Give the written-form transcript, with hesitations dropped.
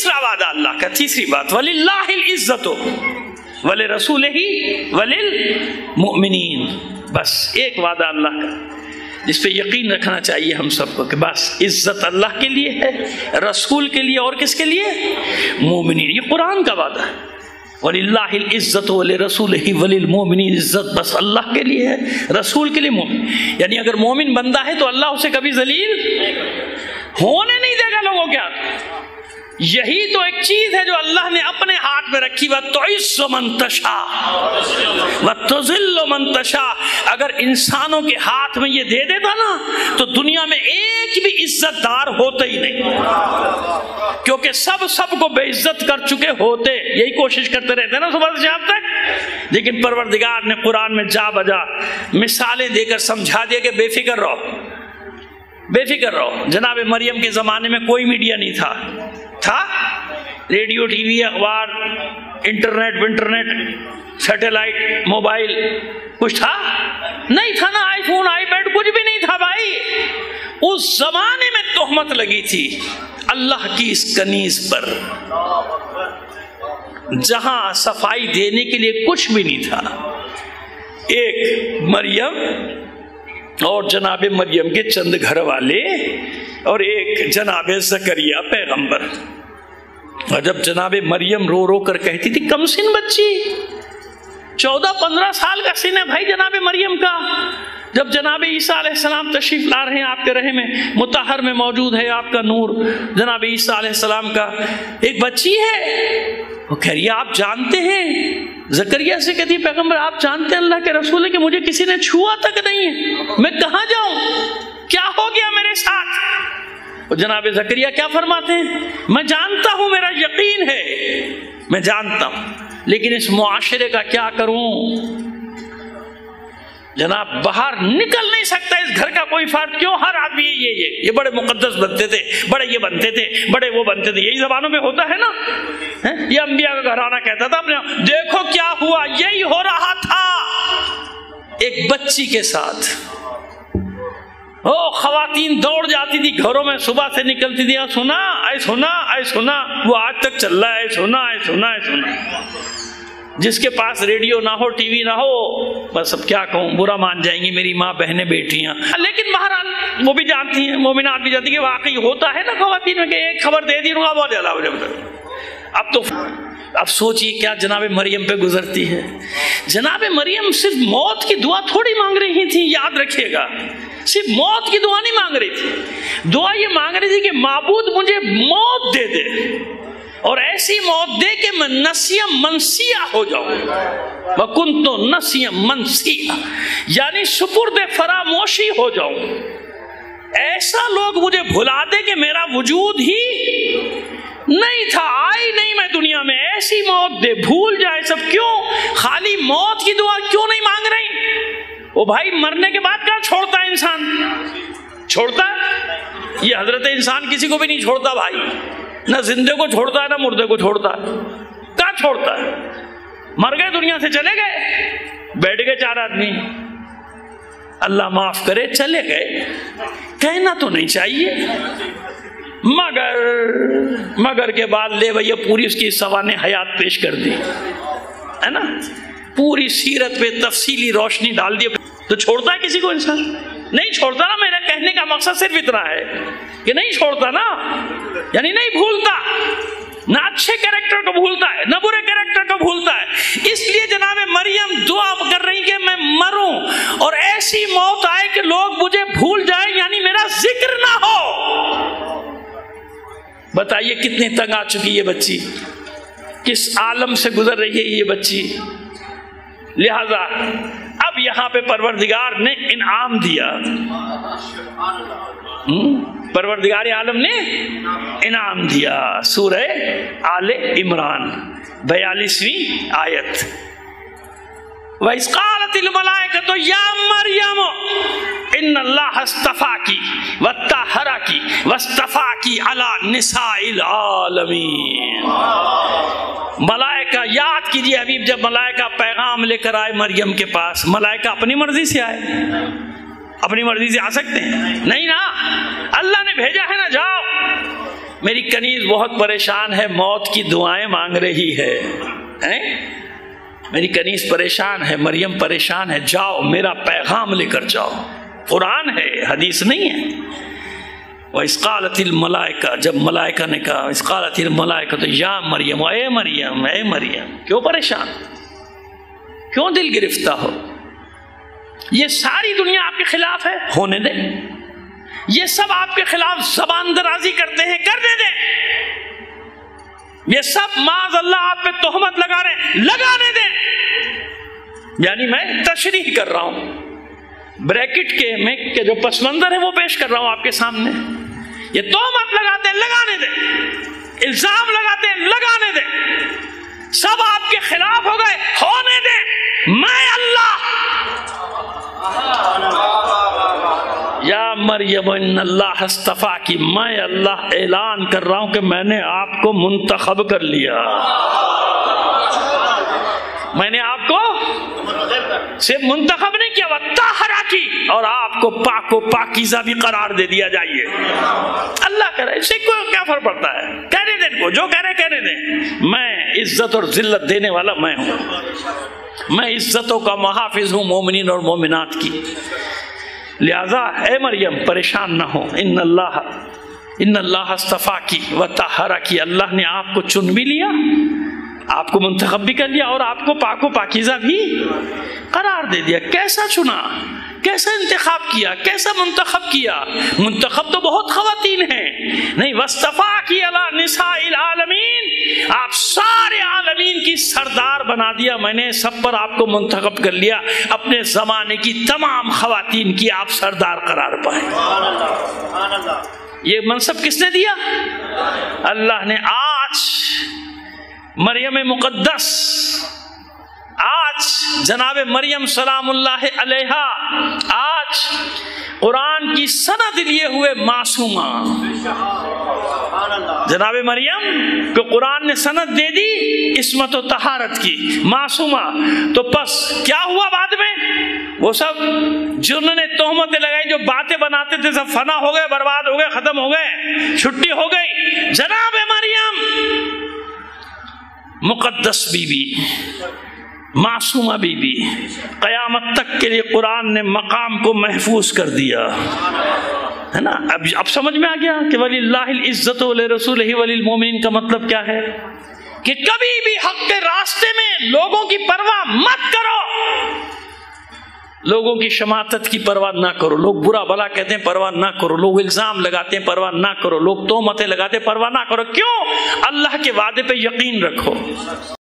تیسرا وعدہ اللہ کا، تیسری بات، وَلِلَّهِ الْعِزَّةُ وَلِرَسُولِهِ وَلِلْمُؤْمِنِينَ، بس ایک وعدہ اللہ کا جس پہ یقین رکھنا چاہیے ہم سب کو کہ بس عزت اللہ کے لیے ہے، رسول کے لیے، اور کس کے لیے؟ مومنین۔ یہ قرآن کا وعدہ ہے، وَلِلَّهِ الْعِزَّةُ وَلِرَسُولِهِ وَلِلْمُؤْمِنِينَ، عزت بس اللہ کے لیے ہے، رسول کے لیے، مومن۔ یعنی اگر مومن بندہ ہے تو اللہ اسے کبھی ذلیل ہونے نہیں دے گا لوگوں کے ہاتھ۔ یہی تو ایک چیز ہے جو اللہ نے اپنے ہاتھ میں رکھی، وَتُعِزُّ مَن تَشَاءُ وَتُذِلُّ مَن تَشَاءُ۔ اگر انسانوں کے ہاتھ میں یہ دے دیتا نا تو دنیا میں ایک بھی عزت دار ہوتا ہی نہیں، کیونکہ سب کو بے عزت کر چکے ہوتے، یہی کوشش کرتے رہتے نا صبح سے شام تک۔ لیکن پروردگار نے قرآن میں جا بجا مثالیں دے کر سمجھا دیا کہ بے فکر رہو، بے فکر رہو۔ جناب مریم کے زمانے میں کوئی میڈیا نہیں تھا، ریڈیو، ٹی وی، اخبار، انٹرنیٹ، سیٹلائٹ، موبائل، کچھ تھا نہیں تھا نا، آئی فون، آئی پیڈ، کچھ بھی نہیں تھا بھائی۔ اس زمانے میں تہمت لگی تھی اللہ کی اس کنیز پر، جہاں صفائی دینے کے لیے کچھ بھی نہیں تھا۔ ایک مریم اور جناب مریم کے چند گھر والے اور ایک جناب زکریا پیغمبر۔ اور جب جناب مریم رو رو کر کہتی تھی، کم سن بچی، 14-15 سال کا سن ہے بھائی جناب مریم کا۔ جب جناب عیسیٰ علیہ السلام تشریف لا رہے ہیں آپ کے رحم مطہر میں موجود ہے آپ کا نور، جناب عیسیٰ علیہ السلام کا، ایک بچی ہے، وہ کہہ رہی ہے آپ جانتے ہیں، زکریا سے کہتی ہے پیغمبر آپ جانتے ہیں اللہ کے رسول ہے کہ مجھے کسی نے چھوا تک نہیں ہے، میں کہاں جاؤں، کیا ہو گیا میرے ساتھ؟ اور جناب زکریا کیا فرماتے ہیں، میں جانتا ہوں، میرا یقین ہے، میں جانتا ہوں، لیکن اس معاشرے کا کیا کروں؟ جناب باہر نکل نہیں سکتا اس گھر کا کوئی فرد، کیوں؟ ہر آدمی یہ بڑے مقدس بنتے تھے، بڑے یہ بنتے تھے، بڑے وہ بنتے تھے، یہی زبانوں میں ہوتا ہے نا۔ یہ انبیاء کا گھرانہ کہتا تھا اپنے، دیکھو کیا ہوا، یہی ہو رہا تھا ایک بچی کے ساتھ۔ خواتین دوڑ جاتی تھی گھروں میں، صبح سے نکلتی تھی، سنا اے سنا اے سنا، وہ آج تک چل رہا ہے، سنا اے سنا اے سنا۔ جس کے پاس ریڈیو نہ ہو، ٹی وی نہ ہو، بس اب کیا کہوں، برا مان جائیں گی میری ماں بہنیں بیٹیاں، لیکن بہرحال وہ بھی جانتی ہیں، مومنات بھی جانتی ہیں کہ واقعی ہوتا ہے نا خواتین میں، کہ ایک خبر دے دی رہا بہت زیادہ ہو جائے۔ اب سوچیے کیا جناب مریم پہ گزرتی ہے۔ جناب مریم صرف موت کی دعا تھوڑی مانگ رہی تھی، یاد رکھیے گا، صرف موت کی دعا نہیں مانگ رہی تھی، دعا یہ مانگ رہی تھی کہ معبود مجھے موت دے دے، اور ایسی موت دے کہ میں نسیہ منسیہ ہو جاؤں، وَكُنْتُ نَسِيًّا مَنْسِيًّا، یعنی سپرد فراموشی ہو جاؤں، ایسا لوگ مجھے بھلا دے کہ میرا وجود ہی نہیں تھا، آئی نہیں میں دنیا میں، ایسی موت دے، بھول جائے سب۔ کیوں خالی موت کی دعا کیوں نہیں مانگ رہی؟ وہ بھائی مرنے کے بعد کیا چھوڑتا ہے انسان؟ چھوڑتا ہے؟ یہ حضرت انسان کسی کو بھی نہیں چھوڑتا بھائی، نہ زندے کو چھوڑتا ہے نہ مردے کو چھوڑتا ہے۔ کیا چھوڑتا ہے؟ مر گئے، دنیا سے چلے گئے، بیٹھ گئے 4 آدمی، اللہ معاف کرے چلے گئے، کہنا تو نہیں چاہیے، مگر کے بعد لے بھئی پوری اس کی سوانح حیات پیش کر دی ہے نا، پوری سیرت پہ تفصیلی روشنی ڈال دی، تو چھوڑتا ہے کسی کو انسان؟ نہیں چھوڑتا نا۔ میرا کہنے کا مقصد صرف اتنا ہے کہ نہیں چھوڑتا نا، یعنی نہیں بھولتا، نہ اچھے کریکٹر کو بھولتا ہے نہ برے کریکٹر کو بھولتا ہے۔ اس لیے جناب مریم دعا کر رہی کہ میں مروں اور ایسی موت آئے کہ لوگ مجھے بھول جائیں، یعنی میرا ذکر نہ ہو۔ بتائیے کتنی تنگ آ چکی یہ بچی، کس عالم سے گزر رہی ہے یہ بچی۔ لہذا اب یہاں پہ پروردگار نے انعام دیا، پروردگار عالم نے انعام دیا۔ سورہ آل عمران 42ویں آیت، وَإِذْ قَالَتِ الْمَلَائِكَةُ يَا مَرْيَمُ إِنَّ اللَّهَ اصْطَفَاكِ وَطَهَّرَكِ وَاصْطَفَاكِ عَلَى نِسَاءِ الْعَالَمِينَ۔ ملائکہ یاد کیجئے حبیب، جب ملائکہ پیغام لے کر آئے مریم کے پاس، ملائکہ اپنی مرضی سے آئے؟ اپنی مرضی سے آ سکتے ہیں؟ نہیں نا، اللہ نے بھیجا ہے نا، جاؤ میری کنیز بہت پریشان ہے، موت کی دعائیں مانگ رہی ہے۔ میری کنیز پریشان ہے، مریم پریشان ہے، جاؤ میرا پیغام لے کر جاؤ۔ قرآن ہے، حدیث نہیں ہے۔ وَإِذْ قَالَتِ الْمَلَائِكَةُ، جب ملائکہ نے کہا، وَإِذْ قَالَتِ الْمَلَائِكَةُ یا مریم، اے مریم، اے مریم، کیوں پریشان، کیوں دل گرفتہ ہو؟ یہ ساری دنیا آپ کے خلاف ہے، ہونے دیں۔ یہ سب آپ کے خلاف زبان درازی کرتے ہیں، کرنے دیں۔ یہ سب معاذ اللہ آپ پہ تہمت لگا رہے ہیں، لگانے دیں۔ یعنی میں تشریح کر رہا ہوں، بریکٹ کے جو پس منظر ہے وہ پیش کر رہا ہوں آپ کے سامنے۔ یہ تہمت لگاتے ہیں، لگانے دیں۔ الزام لگاتے ہیں، لگانے دیں۔ سب آپ کے خلاف ہو گئے، ہونے دیں۔ میں اللہ، یا مریم ان اللہ اصطفاکی، میں اللہ اعلان کر رہا ہوں کہ میں نے آپ کو منتخب کر لیا۔ میں نے آپ کو صرف منتخب نہیں کیا، وطہراکی، اور آپ کو پاک و پاکیزہ بھی قرار دے دیا جائیے۔ اللہ کرے، اس سے کوئی کیا فرق پڑتا ہے؟ کہنے دیں کو، جو کہہ رہے کہنے دیں۔ میں عزت اور ذلت دینے والا میں ہوں، میں عزتوں کا محافظ ہوں مومنین اور مومنات کی۔ لہذا اے مریم پریشان نہ ہو، ان اللہ اصطفاکی وطہراکی، اللہ نے آپ کو چن بھی لیا، آپ کو منتخب بھی کر لیا، اور آپ کو پاک و پاکیزہ بھی قرار دے دیا۔ کیسا چنا، کیسا انتخاب کیا، کیسا منتخب کیا؟ منتخب تو بہت خواتین ہیں، نہیں، وَاصْطَفَاكِ عَلَىٰ نِسَاءِ الْعَالَمِينَ، آپ سارے عالمین کی سردار بنا دیا، میں نے سب پر آپ کو منتخب کر لیا، اپنے زمانے کی تمام خواتین کی آپ سردار قرار پائے۔ یہ منصب کس نے دیا؟ اللہ نے۔ آج مریم مقدس، آج جناب مریم سلام اللہ علیہا، آج قرآن کی سند لیے ہوئے معصومہ، جناب مریم کو قرآن نے سند دے دی عصمت و طہارت کی، معصومہ۔ تو پس کیا ہوا بعد میں؟ وہ سب جنہوں نے تہمتیں لگائی، جو باتیں بناتے تھے، سب فنا ہو گئے، برباد ہو گئے، ختم ہو گئے، چھٹی ہو گئی۔ جناب مریم مقدس بی بی، معصومہ بی بی، قیامت تک کے لیے قرآن نے مقام کو محفوظ کر دیا ہے نا۔ اب سمجھ میں آ گیا کہ ولی اللہ العزت ولرسولہ وللمؤمنین کا مطلب کیا ہے؟ کہ کبھی بھی حق کے راستے میں لوگوں کی پرواہ مت کرو، لوگوں کی شماتت کی پرواہ نہ کرو۔ لوگ برا بھلا کہتے ہیں، پرواہ نہ کرو۔ لوگ الزام لگاتے ہیں، پرواہ نہ کرو۔ لوگ تہمتیں لگاتے ہیں، پرواہ نہ کرو۔ کیوں؟ اللہ کے وعدے پہ یقین رکھو۔